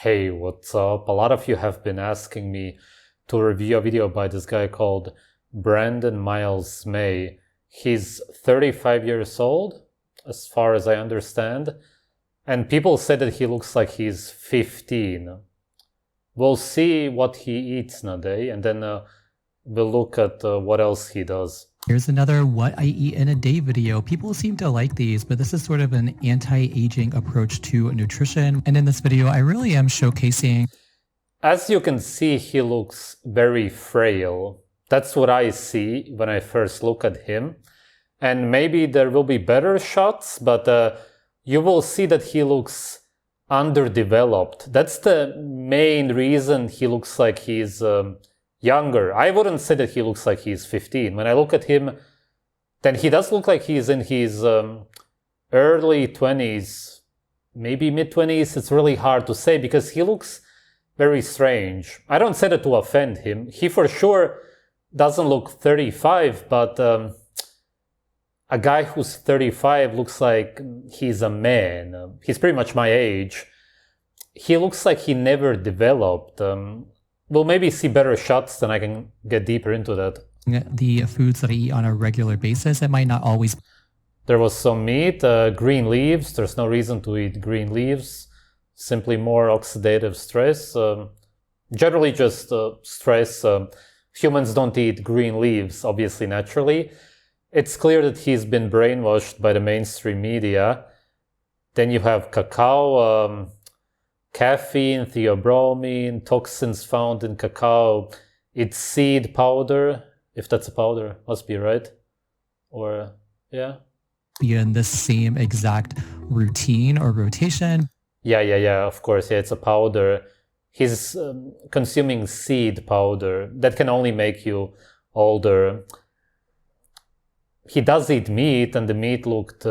Hey, what's up? A lot of you have been asking me to review a video by this guy called Brandon Miles May. He's 35 years old, as far as I understand, and people say that he looks like he's 15. We'll see what he eats in a day, and then we'll look at what else he does. Here's another what I eat in a day video. People seem to like these, but this is sort of an anti-aging approach to nutrition. And in this video, I really am showcasing. As you can see, he looks very frail. That's what I see when I first look at him. And maybe there will be better shots, but you will see that he looks underdeveloped. That's the main reason he looks like he's younger. I wouldn't say that he looks like he's 15. When I look at him, then he does look like he's in his early 20s, maybe mid-20s. It's really hard to say because he looks very strange. I don't say that to offend him. He for sure doesn't look 35, but a guy who's 35 looks like he's a man. He's pretty much my age. He looks like he never developed. We'll maybe see better shots, then I can get deeper into that. The foods that I eat on a regular basis, it might not always. There was some meat, green leaves. There's no reason to eat green leaves. Simply more oxidative stress. Generally just stress. Humans don't eat green leaves, obviously, naturally. It's clear that he's been brainwashed by the mainstream media. Then you have cacao, caffeine, theobromine, toxins found in cacao. It's seed powder, if that's a powder, must be, right? Or, yeah. Be in the same exact routine or rotation. Yeah, of course, yeah, it's a powder. He's consuming seed powder. That can only make you older. He does eat meat, and the meat looked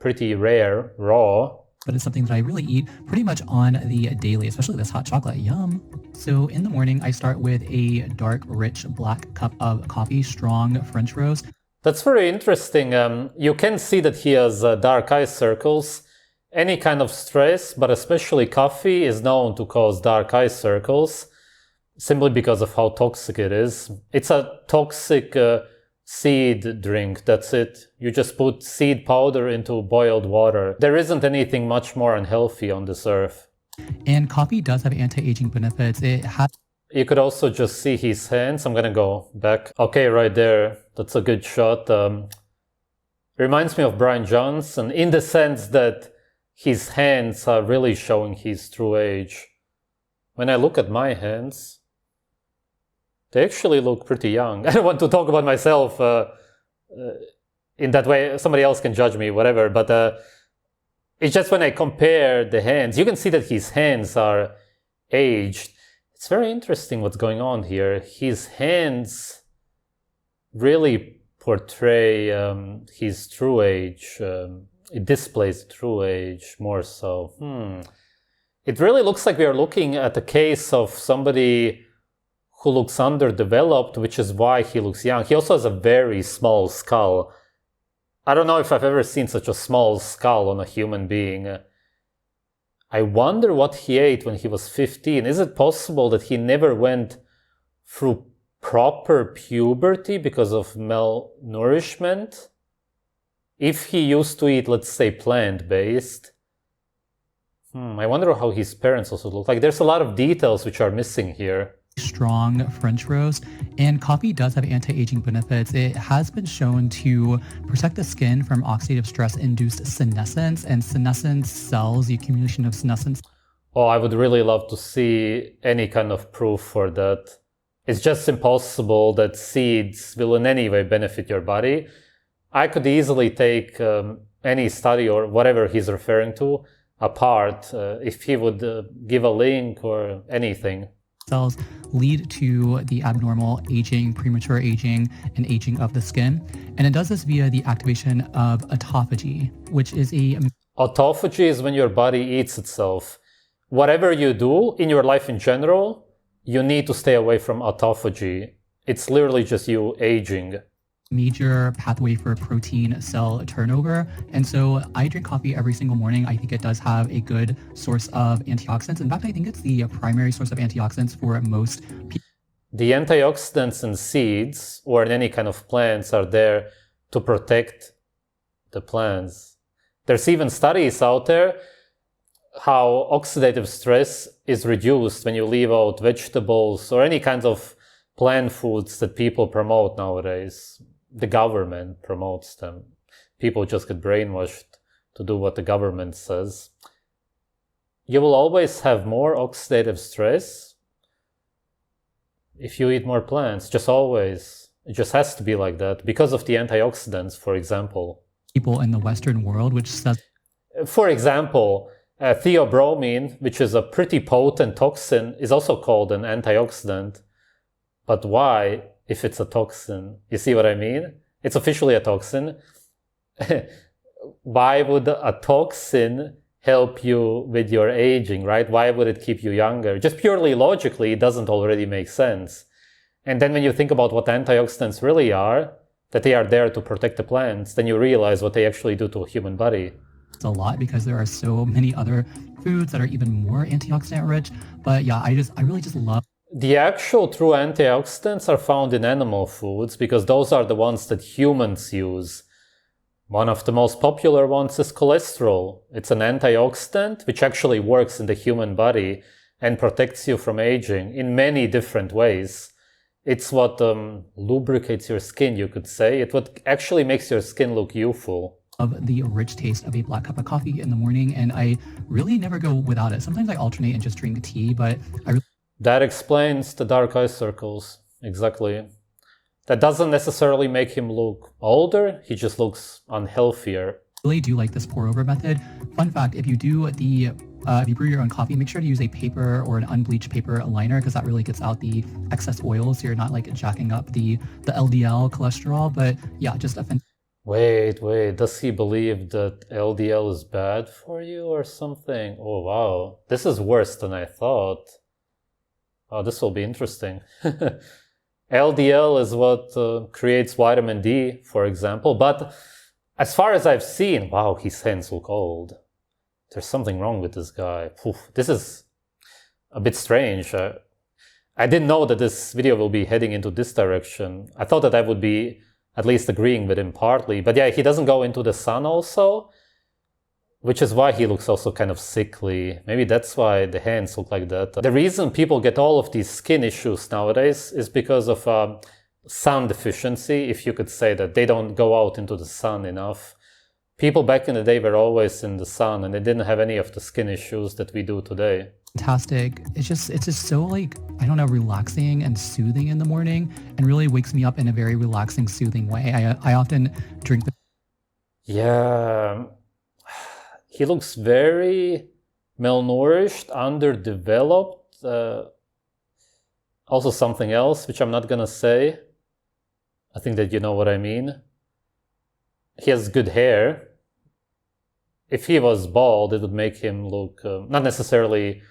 pretty rare, raw. But it's something that I really eat pretty much on the daily, especially this hot chocolate. Yum. So in the morning, I start with a dark, rich, black cup of coffee, strong French roast. That's very interesting. You can see that he has dark eye circles. Any kind of stress, but especially coffee, is known to cause dark eye circles, simply because of how toxic it is. It's a toxic seed drink, that's it. You just put seed powder into boiled water. There isn't anything much more unhealthy on this earth. And coffee does have anti-aging benefits. You could also just see his hands. I'm gonna go back. Okay, right there. That's a good shot. Reminds me of Brian Johnson in the sense that his hands are really showing his true age. When I look at my hands, they actually look pretty young. I don't want to talk about myself in that way. Somebody else can judge me, whatever. But it's just when I compare the hands, you can see that his hands are aged. It's very interesting what's going on here. His hands really portray his true age. It displays true age more so. It really looks like we are looking at a case of somebody who looks underdeveloped, which is why he looks young. He also has a very small skull. I don't know if I've ever seen such a small skull on a human being. I wonder what he ate when he was 15. Is it possible that he never went through proper puberty because of malnourishment? If he used to eat, let's say, plant-based, I wonder how his parents also look like. There's a lot of details which are missing here. Strong French roast, and coffee does have anti-aging benefits. It has been shown to protect the skin from oxidative stress-induced senescence, and senescence cells, the accumulation of senescence. Oh, I would really love to see any kind of proof for that. It's just impossible that seeds will in any way benefit your body. I could easily take any study or whatever he's referring to apart if he would give a link or anything. Cells lead to the abnormal aging, premature aging, and aging of the skin. And it does this via the activation of autophagy, which is a... Autophagy is when your body eats itself. Whatever you do in your life in general, you need to stay away from autophagy. It's literally just you aging. major pathway for protein cell turnover. And so I drink coffee every single morning. I think it does have a good source of antioxidants. In fact, I think it's the primary source of antioxidants for most people. The antioxidants in seeds or in any kind of plants are there to protect the plants. There's even studies out there how oxidative stress is reduced when you leave out vegetables or any kinds of plant foods that people promote nowadays. The government promotes them. People just get brainwashed to do what the government says. You will always have more oxidative stress if you eat more plants, just always. It just has to be like that because of the antioxidants, for example. People in the Western world, which says, for example, theobromine, which is a pretty potent toxin, is also called an antioxidant. But why, if it's a toxin? You see what I mean? It's officially a toxin. Why would a toxin help you with your aging, right? Why would it keep you younger? Just purely logically, it doesn't already make sense. And then when you think about what antioxidants really are, that they are there to protect the plants, then you realize what they actually do to a human body. It's a lot because there are so many other foods that are even more antioxidant rich. But yeah, I really just love. The actual true antioxidants are found in animal foods because those are the ones that humans use. One of the most popular ones is cholesterol. It's an antioxidant which actually works in the human body and protects you from aging in many different ways. It's what lubricates your skin, you could say. It's what actually makes your skin look youthful. Of the rich taste of a black cup of coffee in the morning, and I really never go without it. Sometimes I alternate and just drink tea, but that explains the dark eye circles, exactly. That doesn't necessarily make him look older, he just looks unhealthier. I really do like this pour over method. Fun fact, if you do if you brew your own coffee, make sure to use a paper or an unbleached paper liner because that really gets out the excess oil, so you're not like jacking up the LDL cholesterol. But yeah, just a Wait, does he believe that LDL is bad for you or something? Oh wow, this is worse than I thought. Oh, this will be interesting. LDL is what creates vitamin D, for example, but as far as I've seen, wow, his hands look old. There's something wrong with this guy. Poof, this is a bit strange. I didn't know that this video will be heading into this direction. I thought that I would be at least agreeing with him partly. But yeah, he doesn't go into the sun also, which is why he looks also kind of sickly. Maybe that's why the hands look like that. The reason people get all of these skin issues nowadays is because of sun deficiency, if you could say that. They don't go out into the sun enough. People back in the day were always in the sun and they didn't have any of the skin issues that we do today. Fantastic. It's just so like, I don't know, relaxing and soothing in the morning and really wakes me up in a very relaxing, soothing way. I often drink the... Yeah, he looks very malnourished, underdeveloped. Also something else, which I'm not gonna say. I think that you know what I mean. He has good hair. If he was bald, it would make him look not necessarily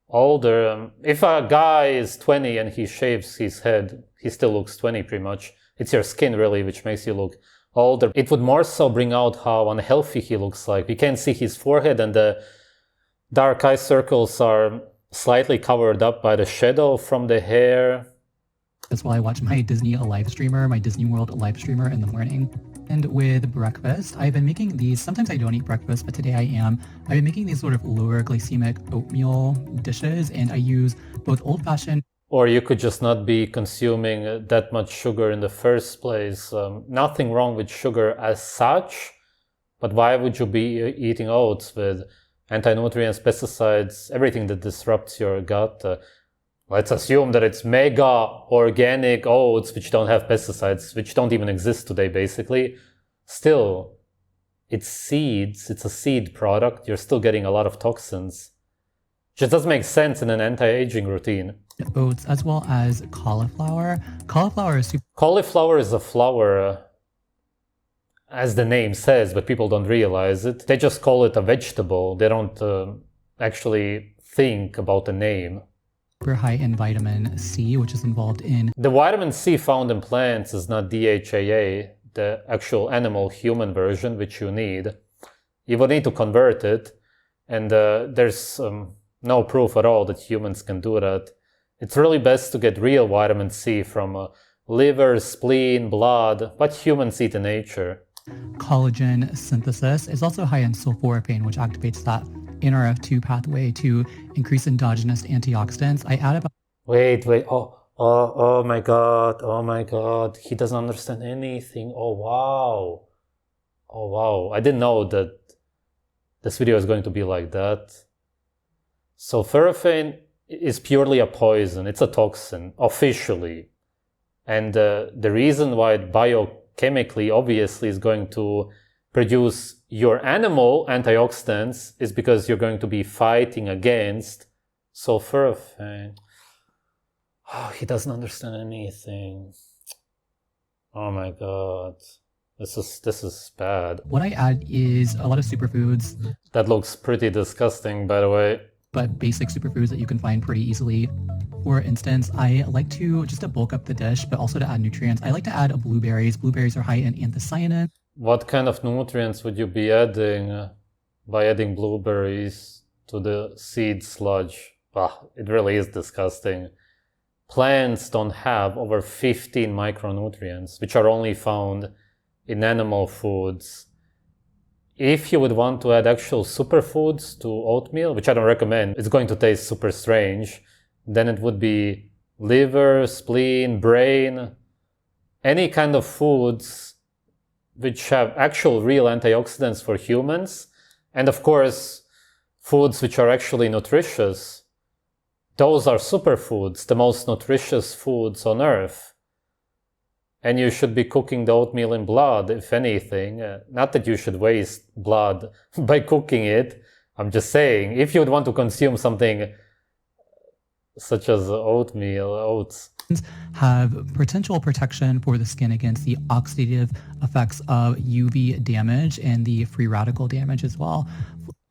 older. If a guy is 20 and he shaves his head, he still looks 20 pretty much. It's your skin really which makes you look older. It would more so bring out how unhealthy he looks like. We can see his forehead and the dark eye circles are slightly covered up by the shadow from the hair. That's why I watch my Disney live streamer, my Disney World live streamer in the morning. And with breakfast, I've been making these, sometimes I don't eat breakfast, but today I am. I've been making these sort of lower glycemic oatmeal dishes, and I use both old-fashioned... Or you could just not be consuming that much sugar in the first place. Nothing wrong with sugar as such, but why would you be eating oats with anti-nutrients, pesticides, everything that disrupts your gut? Let's assume that it's mega organic oats which don't have pesticides, which don't even exist today basically. Still, it's seeds, it's a seed product, you're still getting a lot of toxins. Just doesn't make sense in an anti-aging routine. Oats as well as cauliflower. Cauliflower is a flower, as the name says, but people don't realize it. They just call it a vegetable. They don't actually think about the name. super high in vitamin C, which is involved in... The vitamin C found in plants is not DHAA, the actual animal human version, which you need. You would need to convert it, and there's no proof at all that humans can do that. It's really best to get real vitamin C from liver, spleen, blood, what humans eat in nature. Collagen synthesis is also high in sulforaphane, which activates that NRF2 pathway to increase endogenous antioxidants. I add about... Wait, oh my god, he doesn't understand anything. Oh wow, I didn't know that this video is going to be like that. Sulforaphane is purely a poison, it's a toxin, officially. And the reason why it biochemically obviously is going to produce your animal antioxidants is because you're going to be fighting against sulforaphane. Oh, he doesn't understand anything. Oh my god. This is bad. What I add is a lot of superfoods. That looks pretty disgusting, by the way. But basic superfoods that you can find pretty easily. For instance, I like to, just to bulk up the dish, but also to add nutrients, I like to add blueberries. Blueberries are high in anthocyanin. What kind of nutrients would you be adding by adding blueberries to the seed sludge? It really is disgusting. Plants don't have over 15 micronutrients, which are only found in animal foods. If you would want to add actual superfoods to oatmeal, which I don't recommend, it's going to taste super strange, then it would be liver, spleen, brain, any kind of foods which have actual real antioxidants for humans, and of course, foods which are actually nutritious. Those are superfoods, the most nutritious foods on earth. And you should be cooking the oatmeal in blood, if anything. Not that you should waste blood by cooking it. I'm just saying, if you would want to consume something such as oatmeal, oats, have potential protection for the skin against the oxidative effects of UV damage and the free radical damage as well.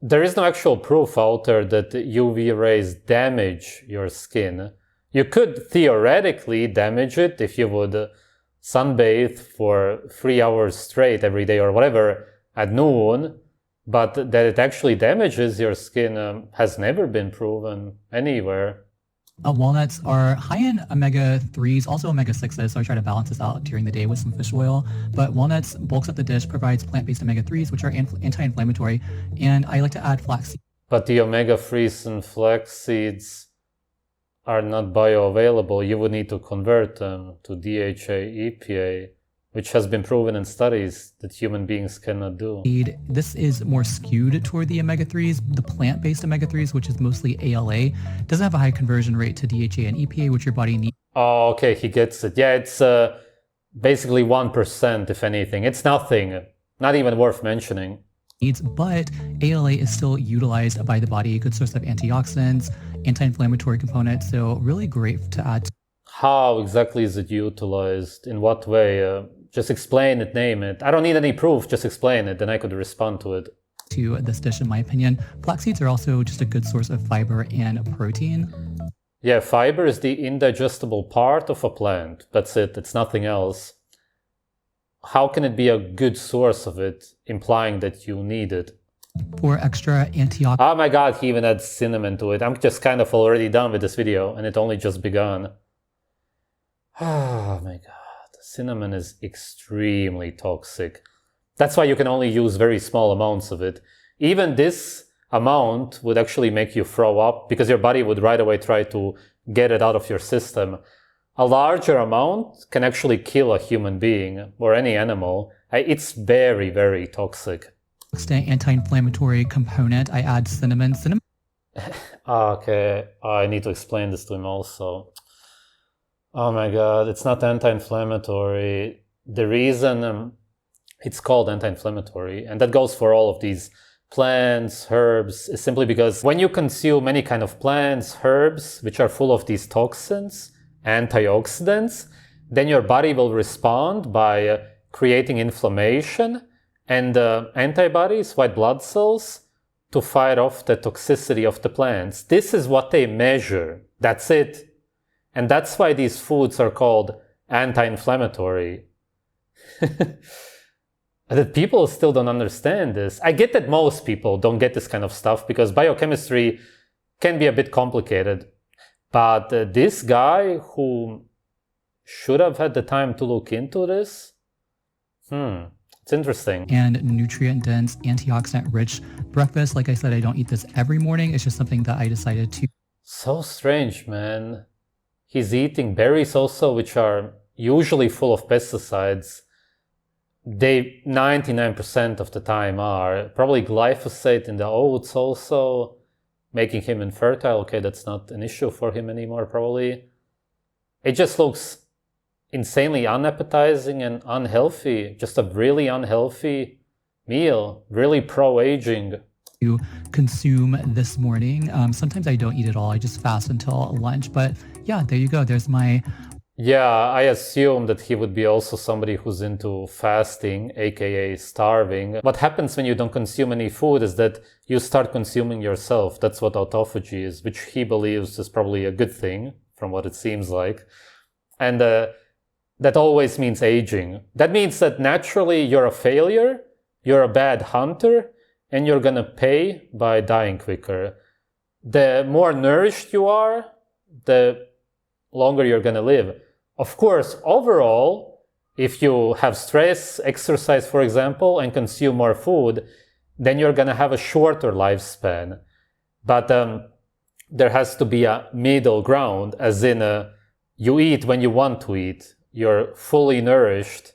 There is no actual proof out there that UV rays damage your skin. You could theoretically damage it if you would sunbathe for 3 hours straight every day or whatever at noon, but that it actually damages your skin has never been proven anywhere. Walnuts are high in omega-3s, also omega-6s, so I try to balance this out during the day with some fish oil. But walnuts bulks up the dish, provides plant-based omega-3s, which are anti-inflammatory, and I like to add flaxseed. But the omega-3s and flax seeds are not bioavailable. You would need to convert them to DHA, EPA, which has been proven in studies that human beings cannot do. This is more skewed toward the omega-3s. The plant-based omega-3s, which is mostly ALA, doesn't have a high conversion rate to DHA and EPA, which your body needs. Oh, okay, he gets it. Yeah, it's basically 1%, if anything. It's nothing, not even worth mentioning. But ALA is still utilized by the body, a good source of antioxidants, anti-inflammatory components, so really great to add. How exactly is it utilized? In what way? Just explain it, name it. I don't need any proof, just explain it, then I could respond to it. To this dish, in my opinion. Flax seeds are also just a good source of fiber and protein. Yeah, fiber is the indigestible part of a plant. That's it, it's nothing else. How can it be a good source of it, implying that you need it? For extra antioxidants. Oh my god, he even adds cinnamon to it. I'm just kind of already done with this video, and it only just begun. Oh my god. Cinnamon is extremely toxic. That's why you can only use very small amounts of it. Even this amount would actually make you throw up because your body would right away try to get it out of your system. A larger amount can actually kill a human being or any animal. It's very, very toxic. Anti-inflammatory component, I add cinnamon. Okay, I need to explain this to him also. Oh my god, it's not anti-inflammatory. The reason it's called anti-inflammatory, and that goes for all of these plants, herbs, is simply because when you consume any kind of plants, herbs, which are full of these toxins, antioxidants, then your body will respond by creating inflammation, and antibodies, white blood cells, to fight off the toxicity of the plants. This is what they measure. That's it. And that's why these foods are called anti-inflammatory. That people still don't understand this. I get that most people don't get this kind of stuff because biochemistry can be a bit complicated. But this guy who should have had the time to look into this, it's interesting. And nutrient-dense, antioxidant-rich breakfast. Like I said, I don't eat this every morning. It's just something that I decided to. So strange, man. He's eating berries also, which are usually full of pesticides. They 99% of the time are. Probably glyphosate in the oats also, making him infertile. Okay, that's not an issue for him anymore, probably. It just looks insanely unappetizing and unhealthy. Just a really unhealthy meal. Really pro-aging. To consume this morning. Sometimes I don't eat at all. I just fast until lunch. But yeah, there you go. There's my... Yeah, I assume that he would be also somebody who's into fasting, aka starving. What happens when you don't consume any food is that you start consuming yourself. That's what autophagy is, which he believes is probably a good thing, from what it seems like. And that always means aging. That means that naturally you're a failure, you're a bad hunter, and you're gonna pay by dying quicker. The more nourished you are, the longer you're gonna live. Of course, overall, if you have stress, exercise, for example, and consume more food, then you're gonna have a shorter lifespan. But there has to be a middle ground, as in you eat when you want to eat. You're fully nourished.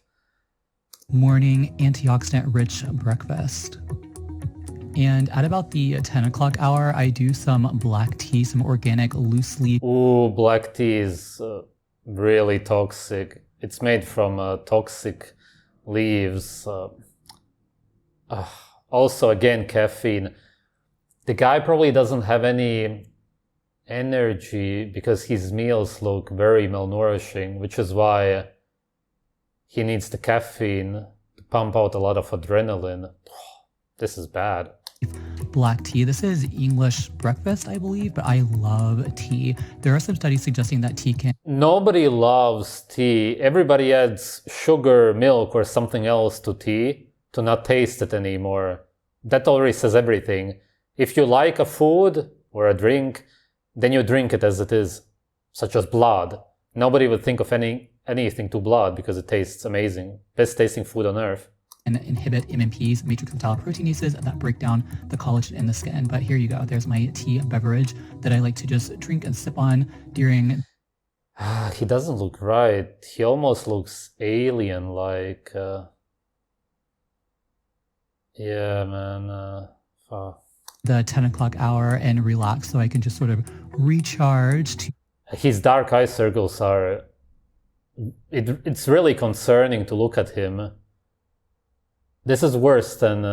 Morning antioxidant-rich breakfast. And at about the 10 o'clock hour, I do some black tea, some organic loose leaf. Ooh, black tea is really toxic. It's made from toxic leaves. Also, again, caffeine. The guy probably doesn't have any energy because his meals look very malnourishing, which is why he needs the caffeine to pump out a lot of adrenaline. This is bad. Black tea. This is English breakfast, I believe, but I love tea. There are some studies suggesting that tea can... Nobody loves tea. Everybody adds sugar, milk, or something else to tea to not taste it anymore. That already says everything. If you like a food or a drink, then you drink it as it is, such as blood. Nobody would think of anything to blood because it tastes amazing. Best tasting food on earth. And inhibit MMPs, matrix metalloproteinases, that break down the collagen in the skin. But here you go. There's my tea beverage that I like to just drink and sip on during... He doesn't look right. He almost looks alien-like. Yeah, man. The 10 o'clock hour and relax so I can just sort of recharge. His dark eye circles are... It's really concerning to look at him. This is worse than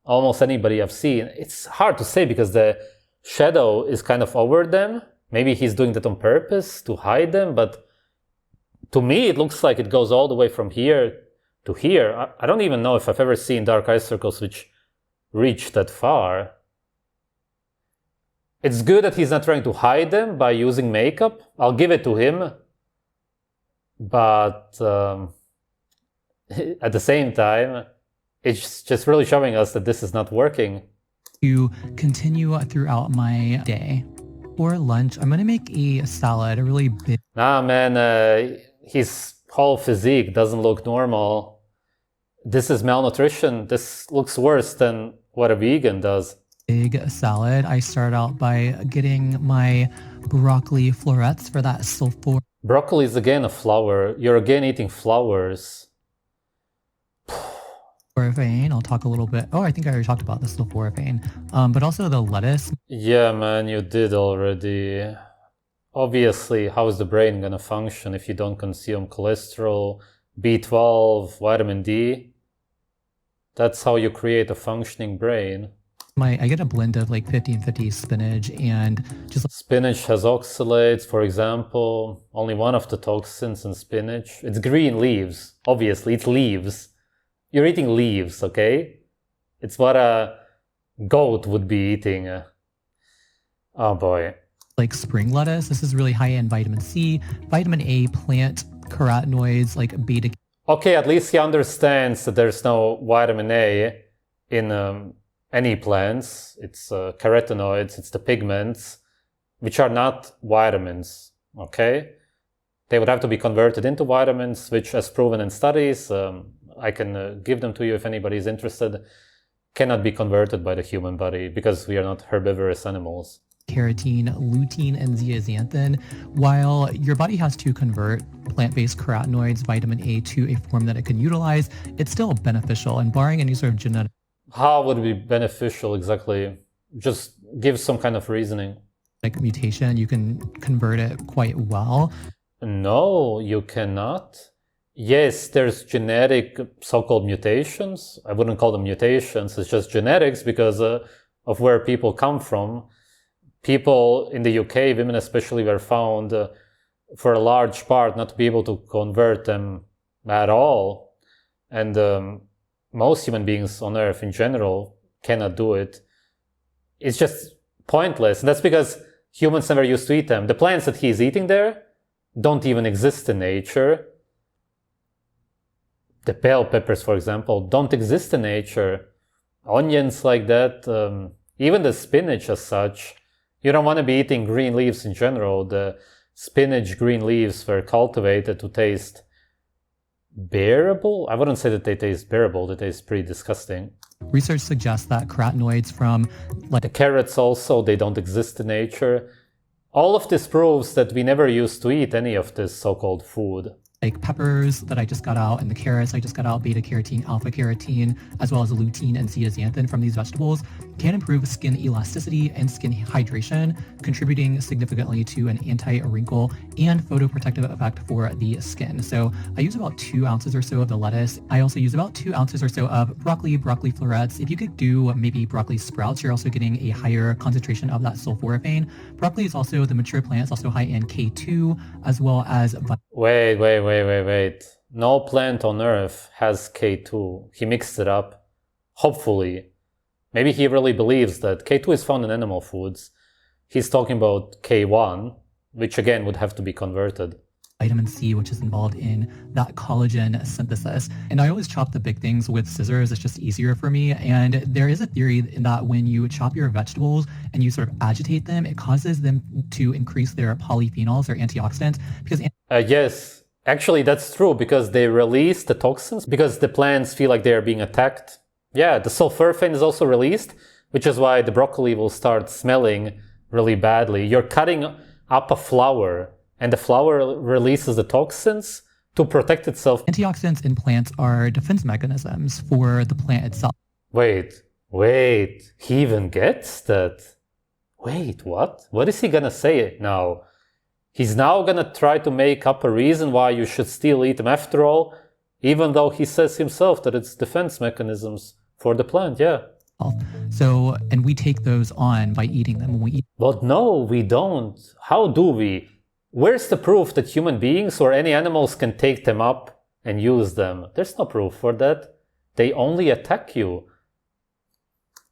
almost anybody I've seen. It's hard to say because the shadow is kind of over them. Maybe he's doing that on purpose to hide them, but to me it looks like it goes all the way from here to here. I don't even know if I've ever seen dark eye circles which reach that far. It's good that he's not trying to hide them by using makeup. I'll give it to him. But... at the same time, it's just really showing us that this is not working. To continue throughout my day. For lunch, I'm going to make a salad, a really big... Nah, man, his whole physique doesn't look normal. This is malnutrition. This looks worse than what a vegan does. Big salad. I start out by getting my broccoli florets for that sulfur. Broccoli is again a flower. You're again eating flowers. Sulforaphane. I'll talk a little bit. Oh, I think I already talked about the sulforaphane. But also the lettuce. Yeah, man, you did already. Obviously, how is the brain gonna function if you don't consume cholesterol, B12, vitamin D? That's how you create a functioning brain. I get a blend of like 50 and 50 spinach and just... Spinach has oxalates, for example. Only one of the toxins in spinach. It's green leaves. Obviously, it's leaves. You're eating leaves, okay? It's what a goat would be eating. Oh boy. Like spring lettuce. This is really high in vitamin C, vitamin A, plant carotenoids like beta. Okay, at least he understands that there's no vitamin A in any plants. It's carotenoids, it's the pigments, which are not vitamins, okay? They would have to be converted into vitamins, which, as proven in studies, I can give them to you if anybody is interested, cannot be converted by the human body because we are not herbivorous animals. Carotene, lutein, and zeaxanthin. While your body has to convert plant-based carotenoids, vitamin A, to a form that it can utilize, it's still beneficial, and barring any sort of genetic... How would it be beneficial exactly? Just give some kind of reasoning. Like mutation, you can convert it quite well. No, you cannot. Yes, there's genetic so-called mutations. I wouldn't call them mutations, it's just genetics because of where people come from. People in the UK, women especially, were found for a large part not to be able to convert them at all. And most human beings on Earth in general cannot do it. It's just pointless. And that's because humans never used to eat them. The plants that he's eating there don't even exist in nature. The bell peppers, for example, don't exist in nature. Onions like that, even the spinach as such. You don't want to be eating green leaves in general. The spinach green leaves were cultivated to taste bearable. I wouldn't say that they taste bearable. They taste pretty disgusting. Research suggests that carotenoids from the carrots also, they don't exist in nature. All of this proves that we never used to eat any of this so-called food. Like peppers that I just got out and the carrots I just got out, beta carotene, alpha carotene, as well as lutein and zeaxanthin from these vegetables can improve skin elasticity and skin hydration, contributing significantly to an anti-wrinkle and photoprotective effect for the skin. So I use about 2 ounces or so of the lettuce. I also use about 2 ounces or so of broccoli florets. If you could do maybe broccoli sprouts, you're also getting a higher concentration of that sulforaphane. Broccoli is also, the mature plant is also high in K2, as well as... Wait. No plant on Earth has K2. He mixed it up. Hopefully. Maybe he really believes that K2 is found in animal foods. He's talking about K1, which again would have to be converted. Vitamin C, which is involved in that collagen synthesis. And I always chop the big things with scissors. It's just easier for me. And there is a theory in that when you chop your vegetables and you sort of agitate them, it causes them to increase their polyphenols or antioxidants. Because yes, actually that's true because they release the toxins because the plants feel like they are being attacked. Yeah, the sulforaphane is also released, which is why the broccoli will start smelling really badly. You're cutting up a flower and the flower releases the toxins to protect itself. Antioxidants in plants are defense mechanisms for the plant itself. Wait, he even gets that? Wait, what? What is he gonna say now? He's now gonna try to make up a reason why you should still eat them after all, even though he says himself that it's defense mechanisms for the plant, yeah. So, and we take those on by eating them when we eat. But no, we don't. How do we? Where's the proof that human beings or any animals can take them up and use them? There's no proof for that. They only attack you.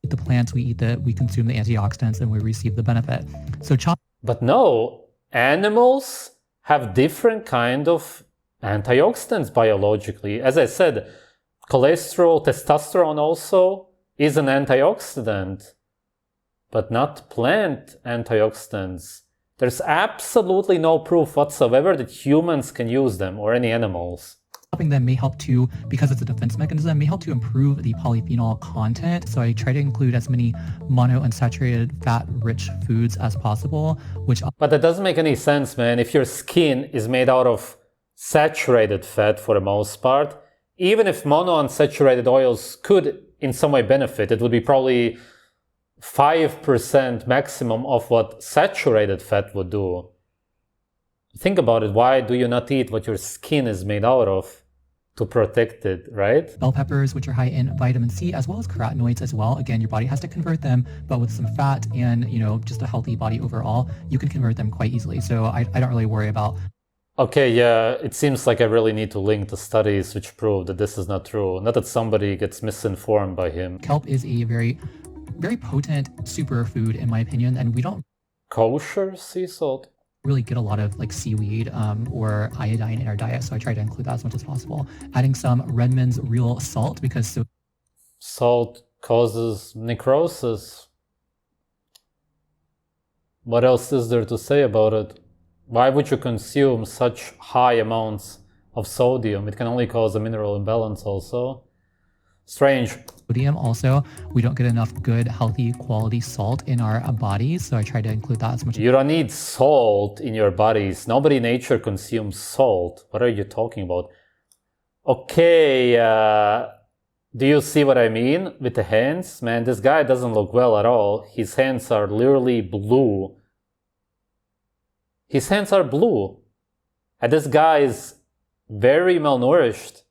The plants we eat, we consume the antioxidants and we receive the benefit. So But no, animals have different kind of antioxidants biologically. As I said, cholesterol, testosterone also is an antioxidant, but not plant antioxidants. There's absolutely no proof whatsoever that humans can use them or any animals. Chopping them may help to, because it's a defense mechanism, may help to improve the polyphenol content. So I try to include as many monounsaturated fat-rich foods as possible, But that doesn't make any sense, man. If your skin is made out of saturated fat for the most part, even if monounsaturated oils could in some way benefit, it would be probably 5% maximum of what saturated fat would do. Think about it. Why do you not eat what your skin is made out of to protect it, right? Bell peppers, which are high in vitamin C, as well as carotenoids as well. Again, your body has to convert them, but with some fat and, just a healthy body overall, you can convert them quite easily. So I don't really worry about. Okay, yeah, it seems like I really need to link the studies which prove that this is not true. Not that somebody gets misinformed by him. Kelp is a very very potent superfood in my opinion, and we don't Kosher sea salt? really get a lot of like seaweed or iodine in our diet, so I try to include that as much as possible. Adding some Redmond's real salt because Salt causes necrosis. What else is there to say about it? Why would you consume such high amounts of sodium? It can only cause a mineral imbalance also. Strange. Sodium also, we don't get enough good, healthy, quality salt in our bodies, so I try to include that as much. You don't need salt in your bodies. Nobody in nature consumes salt. What are you talking about? Okay, do you see what I mean with the hands? Man, this guy doesn't look well at all. His hands are literally blue. His hands are blue. And this guy is very malnourished.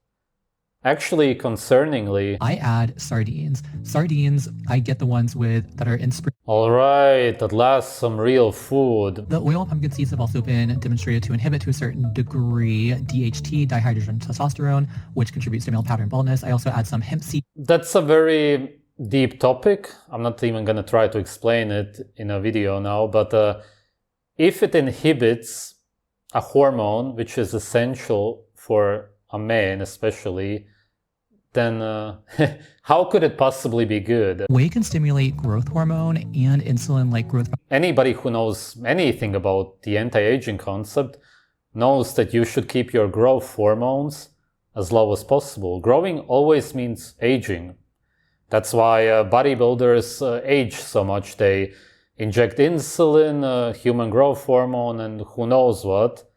Actually, concerningly. I add sardines. Sardines, I get the ones that are in spring. All right, at last some real food. The oil pumpkin seeds have also been demonstrated to inhibit to a certain degree DHT, dihydrogen testosterone, which contributes to male pattern baldness. I also add some hemp seed. That's a very deep topic. I'm not even going to try to explain it in a video now, but if it inhibits a hormone, which is essential for a man especially, then how could it possibly be good? Whey can stimulate growth hormone and insulin-like growth. Anybody who knows anything about the anti-aging concept knows that you should keep your growth hormones as low as possible. Growing always means aging. That's why bodybuilders age so much. They inject insulin, human growth hormone, and who knows what.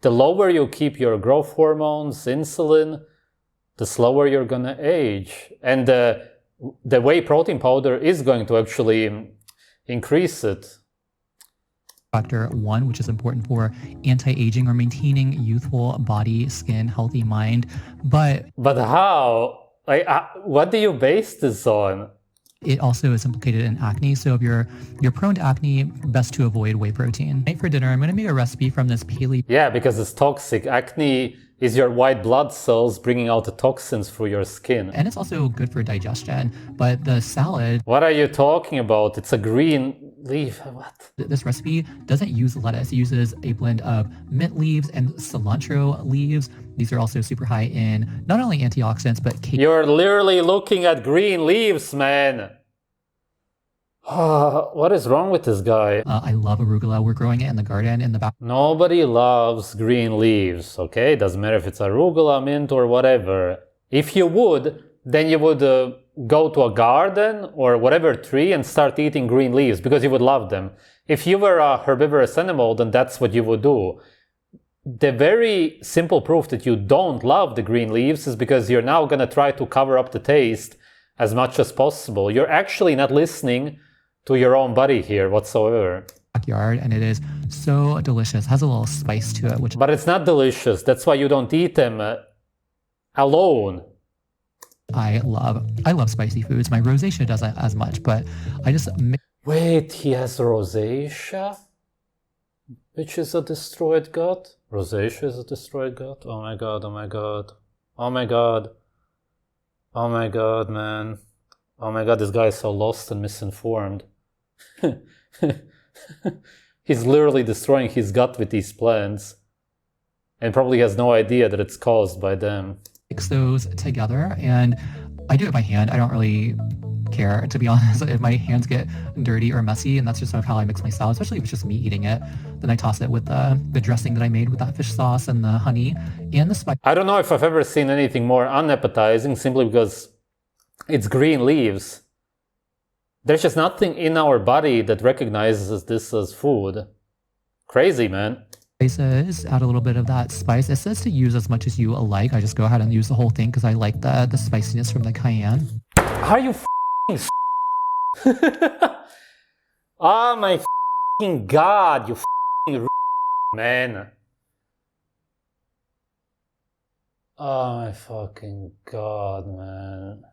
The lower you keep your growth hormones, insulin, the slower you're gonna age. And the whey protein powder is going to actually increase it. Factor 1, which is important for anti-aging or maintaining youthful body, skin, healthy mind. But how? Like, what do you base this on? It also is implicated in acne. So if you're prone to acne, best to avoid whey protein. Tonight for dinner, I'm going to make a recipe from this paleo. Yeah, because it's toxic. Acne is your white blood cells bringing out the toxins through your skin. And it's also good for digestion. But the salad... What are you talking about? It's a green leaf. What? This recipe doesn't use lettuce. It uses a blend of mint leaves and cilantro leaves. These are also super high in not only antioxidants, but... You're literally looking at green leaves, man. What is wrong with this guy? I love arugula. We're growing it in the garden in the back. Nobody loves green leaves, okay? Doesn't matter if it's arugula, mint, or whatever. If you would, then you would go to a garden or whatever tree and start eating green leaves because you would love them. If you were a herbivorous animal, then that's what you would do. The very simple proof that you don't love the green leaves is because you're now going to try to cover up the taste as much as possible. You're actually not listening to your own body here whatsoever. Backyard, and it is so delicious. Has a little spice to it, but it's not delicious. That's why you don't eat them alone. I love spicy foods. My rosacea doesn't as much, but I just... Wait, he has rosacea? Which is a destroyed gut? Rosacea is a destroyed gut? Oh my god, oh my god. Oh my god. Oh my god, man. Oh my god, this guy is so lost and misinformed. He's literally destroying his gut with these plants and probably has no idea that it's caused by them. Mix those together, and I do it by hand. I don't really care, to be honest, if my hands get dirty or messy, and that's just how I mix my salad, especially if it's just me eating it. Then I toss it with the dressing that I made with that fish sauce and the honey and the spice. I don't know if I've ever seen anything more unappetizing simply because it's green leaves. There's just nothing in our body that recognizes this as food. Crazy, man. Spices, add a little bit of that spice. It says to use as much as you like. I just go ahead and use the whole thing because I like the spiciness from the cayenne. Are you f***ing Oh my f***ing god, you f***ing man. Oh my fucking god, man.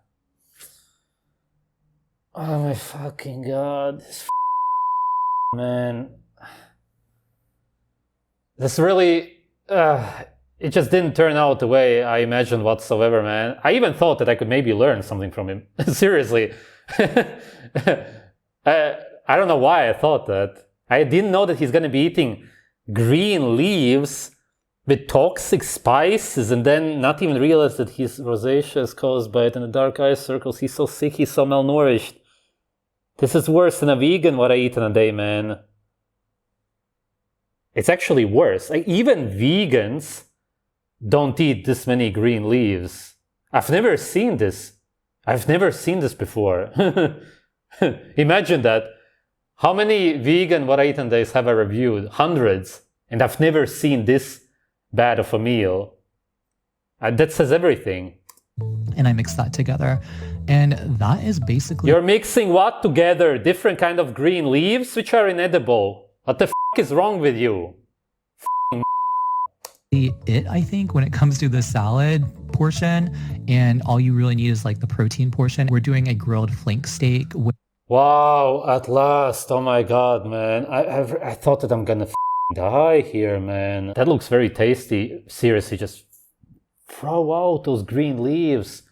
Oh my fucking god, this man. This really, it just didn't turn out the way I imagined whatsoever, man. I even thought that I could maybe learn something from him. Seriously. I don't know why I thought that. I didn't know that he's going to be eating green leaves with toxic spices and then not even realize that his rosacea is caused by it and the dark eye circles. He's so sick, he's so malnourished. This is worse than a vegan what I eat in a day, man. It's actually worse. Even vegans don't eat this many green leaves. I've never seen this. I've never seen this before. Imagine that. How many vegan what I eat in days have I reviewed? Hundreds. And I've never seen this bad of a meal. That says everything. And I mix that together. And that is basically... You're mixing what together? Different kind of green leaves which are inedible. What the is wrong with you? It, I think, when it comes to the salad portion, and all you really need is like the protein portion. We're doing a grilled flank steak with... Wow, at last. Oh my god, man. I thought that I'm gonna die here, man. That looks very tasty. Seriously, just throw out those green leaves.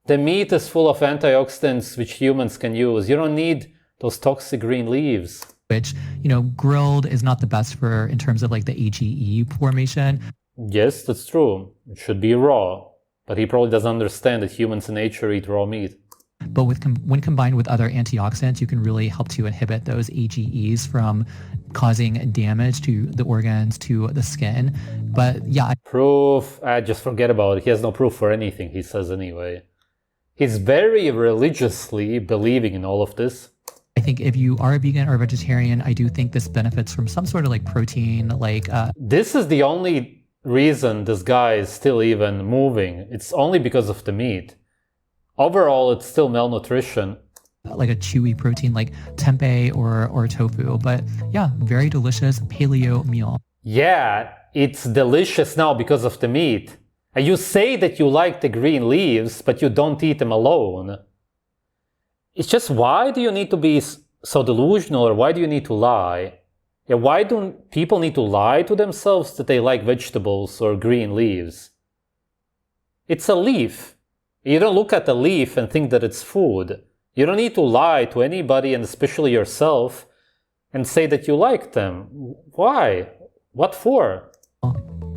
The meat is full of antioxidants which humans can use. You don't need those toxic green leaves. Which, you know, grilled is not the best for in terms of like the AGE formation. Yes, that's true. It should be raw. But he probably doesn't understand that humans in nature eat raw meat. But when combined with other antioxidants, you can really help to inhibit those AGEs from causing damage to the organs, to the skin. But yeah. Proof? Just forget about it. He has no proof for anything he says anyway. He's very religiously believing in all of this. I think if you are a vegan or a vegetarian, I do think this benefits from some sort of like protein, like... This is the only reason this guy is still even moving. It's only because of the meat. Overall, it's still malnutrition. Like a chewy protein like tempeh or tofu. But yeah, very delicious paleo meal. Yeah, it's delicious now because of the meat. And you say that you like the green leaves, but you don't eat them alone. It's just, why do you need to be so delusional, or why do you need to lie? Yeah, why do people need to lie to themselves that they like vegetables or green leaves? It's a leaf. You don't look at the leaf and think that it's food. You don't need to lie to anybody, and especially yourself, and say that you like them. Why? What for?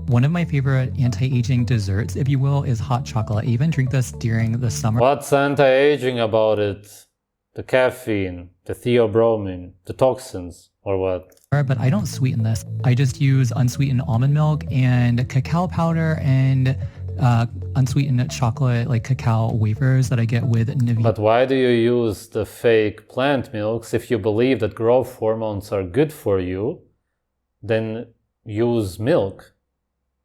One of my favorite anti-aging desserts, if you will, is hot chocolate. I even drink this during the summer. What's anti-aging about it? The caffeine, the theobromine, the toxins, or what? But I don't sweeten this. I just use unsweetened almond milk and cacao powder and unsweetened chocolate, like cacao wafers that I get with Nivea. But why do you use the fake plant milks? If you believe that growth hormones are good for you, then use milk.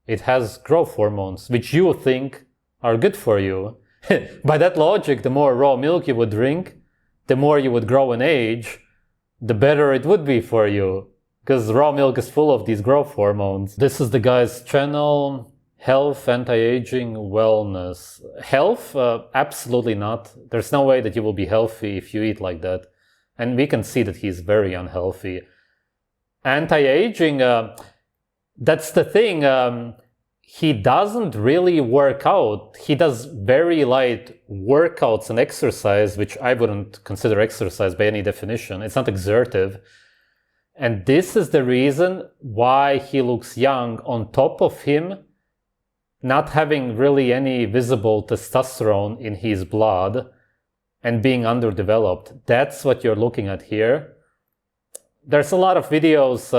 It has growth hormones, which you think are good for you. By that logic, the more raw milk you would drink, the more you would grow in age, the better it would be for you. Because raw milk is full of these growth hormones. This is the guy's channel, Health, Anti-Aging, Wellness. Health? Absolutely not. There's no way that you will be healthy if you eat like that. And we can see that he's very unhealthy. Anti-aging, that's the thing. He doesn't really work out. He does very light workouts and exercise, which I wouldn't consider exercise by any definition. It's not exertive. And this is the reason why he looks young, on top of him not having really any visible testosterone in his blood and being underdeveloped. That's what you're looking at here. There's a lot of videos.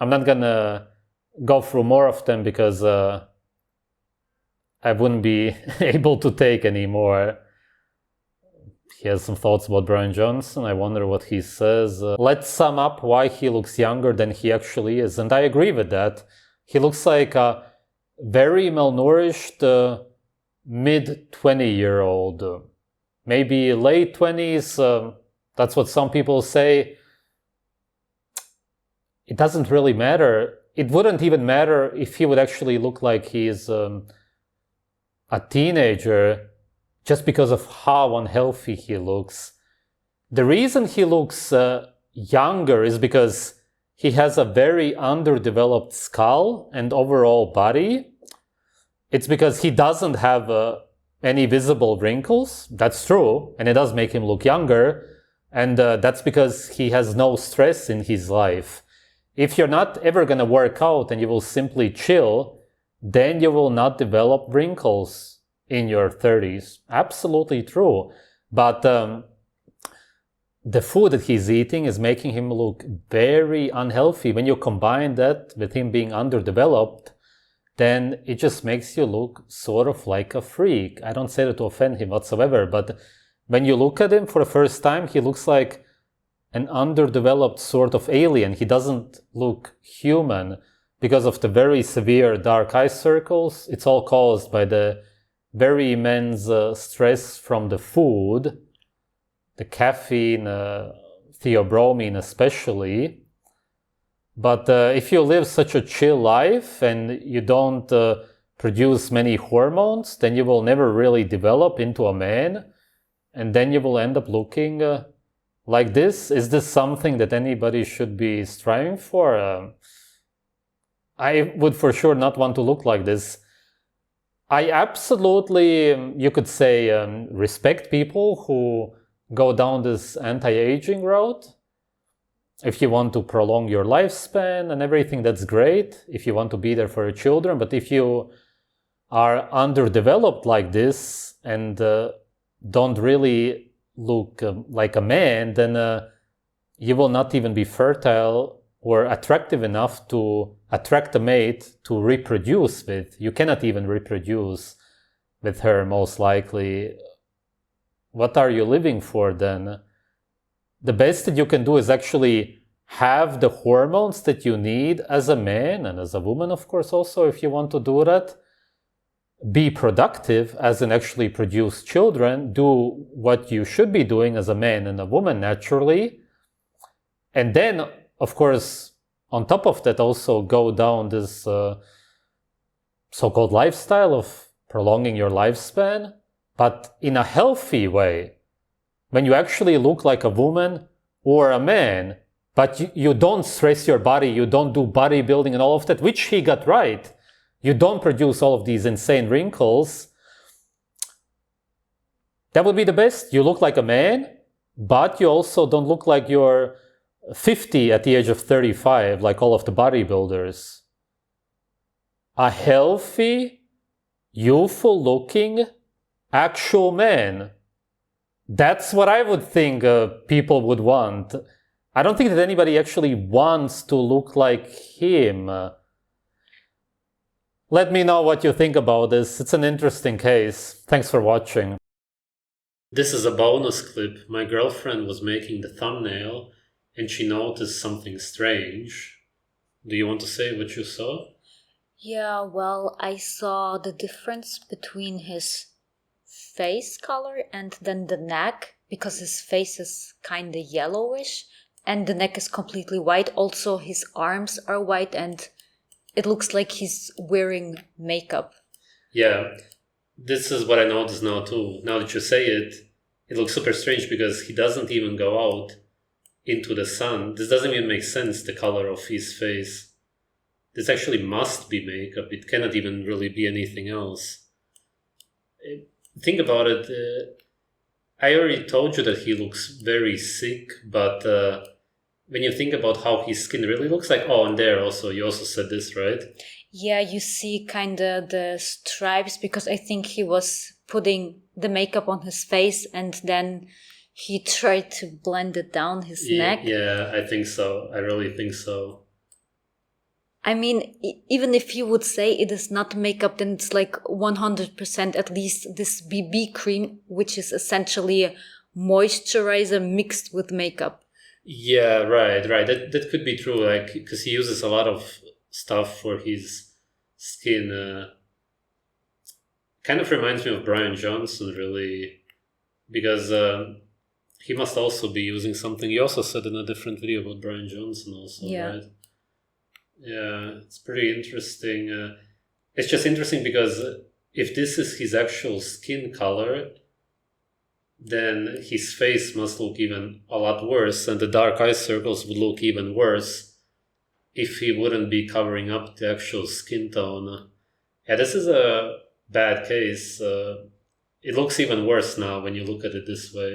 I'm not gonna go through more of them because I wouldn't be able to take anymore. He has some thoughts about Brian Johnson. I wonder what he says. Let's sum up why he looks younger than he actually is. And I agree with that. He looks like a very malnourished mid-20-year-old. Maybe late 20s. That's what some people say. It doesn't really matter. It wouldn't even matter if he would actually look like he's a teenager, just because of how unhealthy he looks. The reason he looks younger is because he has a very underdeveloped skull and overall body. It's because he doesn't have any visible wrinkles. That's true, and it does make him look younger, and that's because he has no stress in his life. If you're not ever going to work out and you will simply chill, then you will not develop wrinkles in your 30s. Absolutely true. But the food that he's eating is making him look very unhealthy. When you combine that with him being underdeveloped, then it just makes you look sort of like a freak. I don't say that to offend him whatsoever, but when you look at him for the first time, he looks like an underdeveloped sort of alien. He doesn't look human because of the very severe dark eye circles. It's all caused by the very immense stress from the food, the caffeine, theobromine especially. But if you live such a chill life and you don't produce many hormones, then you will never really develop into a man, and then you will end up looking like this. Is this something that anybody should be striving for? I would for sure not want to look like this. I absolutely, you could say, respect people who go down this anti-aging road. If you want to prolong your lifespan and everything, that's great. If you want to be there for your children. But if you are underdeveloped like this and don't really look like a man, then you will not even be fertile or attractive enough to attract a mate to reproduce with. You cannot even reproduce with her, most likely. What are you living for then? The best that you can do is actually have the hormones that you need as a man and as a woman, of course, also, if you want to do that. Be productive, as in actually produce children. Do what you should be doing as a man and a woman naturally. And then, of course, on top of that, also go down this so-called lifestyle of prolonging your lifespan, but in a healthy way. When you actually look like a woman or a man, but you don't stress your body, you don't do bodybuilding and all of that, which he got right. You don't produce all of these insane wrinkles. That would be the best. You look like a man, but you also don't look like you're 50 at the age of 35, like all of the bodybuilders. A healthy, youthful-looking, actual man. That's what I would think people would want. I don't think that anybody actually wants to look like him. Let me know what you think about this. It's an interesting case. Thanks for watching. This is a bonus clip. My girlfriend was making the thumbnail and she noticed something strange. Do you want to say what you saw? Yeah, well, I saw the difference between his face color and then the neck, because his face is kind of yellowish and the neck is completely white. Also, his arms are white and it looks like he's wearing makeup. Yeah, this is what I noticed now too. Now that you say it, it looks super strange because he doesn't even go out into the sun. This doesn't even make sense, the color of his face. This actually must be makeup. It cannot even really be anything else. Think about it. I already told you that he looks very sick, but when you think about how his skin really looks like, oh, and there also, you also said this, right? Yeah, you see kind of the stripes, because I think he was putting the makeup on his face and then he tried to blend it down his neck. Yeah, I think so. I really think so. I mean, even if you would say it is not makeup, then it's like 100% at least this BB cream, which is essentially a moisturizer mixed with makeup. Yeah, right. That could be true, like, because he uses a lot of stuff for his skin. Kind of reminds me of Brian Johnson, really, because he must also be using something. You also said in a different video about Brian Johnson also, right? Yeah, it's pretty interesting. It's just interesting because if this is his actual skin color, then his face must look even a lot worse, and the dark eye circles would look even worse if he wouldn't be covering up the actual skin tone. Yeah, this is a bad case. It looks even worse now when you look at it this way.